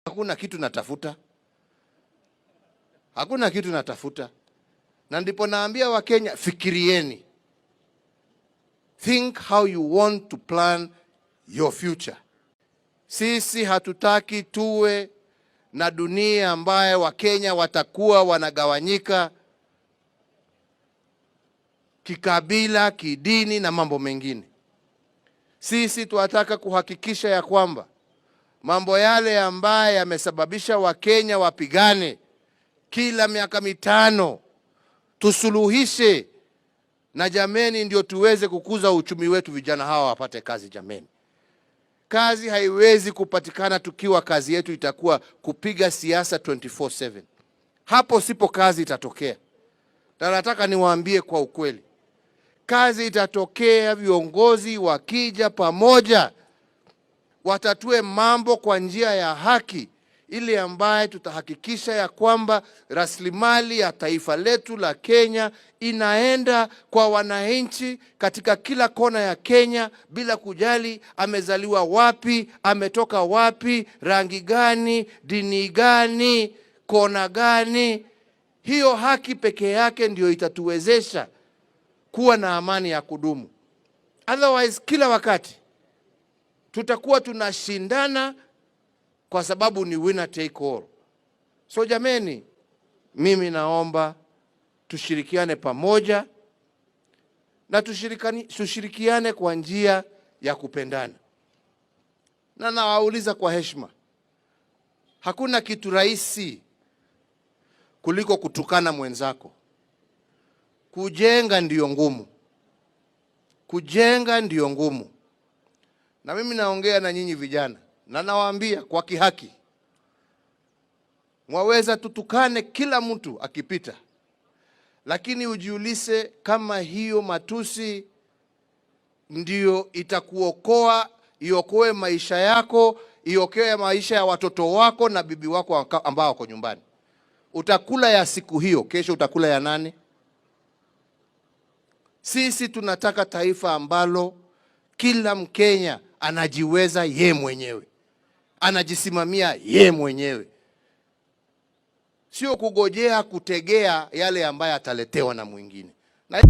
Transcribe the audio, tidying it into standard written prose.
Hakuna kitu natafuta. Hakuna kitu natafuta. Na ndipo naambia Wakenya, fikirieni. Think how you want to plan your future. Sisi hatutaki tuwe na dunia ambaye Wakenya watakuwa wanagawanyika kikabila, kidini na mambo mengine. Sisi tunataka kuhakikisha ya kwamba mambo yale ambaye yamesababisha Wakenya wapigane kila miaka mitano tusuluhishe, na jameni ndio tuweze kukuza uchumi wetu, vijana hawa wapate kazi jameni. Kazi haiwezi kupatikana tukiwa kazi yetu itakuwa kupiga siasa 24/7. Hapo sipo kazi itatokea. Na nataka niwaambie kwa ukweli, kazi itatokea viongozi wakija pamoja, watatue mambo kwa njia ya haki, ile ambaye tutahakikisha ya kwamba rasilimali ya taifa letu la Kenya inaenda kwa wananchi katika kila kona ya Kenya, bila kujali amezaliwa wapi, ametoka wapi, rangi gani, dini gani, kona gani. Hiyo haki peke yake ndio itatuwezesha kuwa na amani ya kudumu. Otherwise, kila wakati tutakuwa tunashindana kwa sababu ni winner take all. So jameni, mimi naomba tushirikiane pamoja na tushirikiane kwa njia ya kupendana. Na nawauliza kwa heshima, hakuna kitu rahisi kuliko kutukana mwenzako. Kujenga ndiyo ngumu. Kujenga ndiyo ngumu. Na mimi naongea na nyinyi vijana, na nawaambia kwa kihaki, mwaweza tutukane kila mtu akipita, lakini ujiulize kama hiyo matusi ndio itakuokoa, iokoe maisha yako, iokoe maisha ya watoto wako na bibi wako ambao wako nyumbani. Utakula ya siku hiyo, kesho utakula ya nani? Sisi tunataka taifa ambalo kila Mkenya anajiweza ye mwenyewe, anajisimamia ye mwenyewe, sio kugojea kutegea yale ambaye ataletewa na mwingine. Na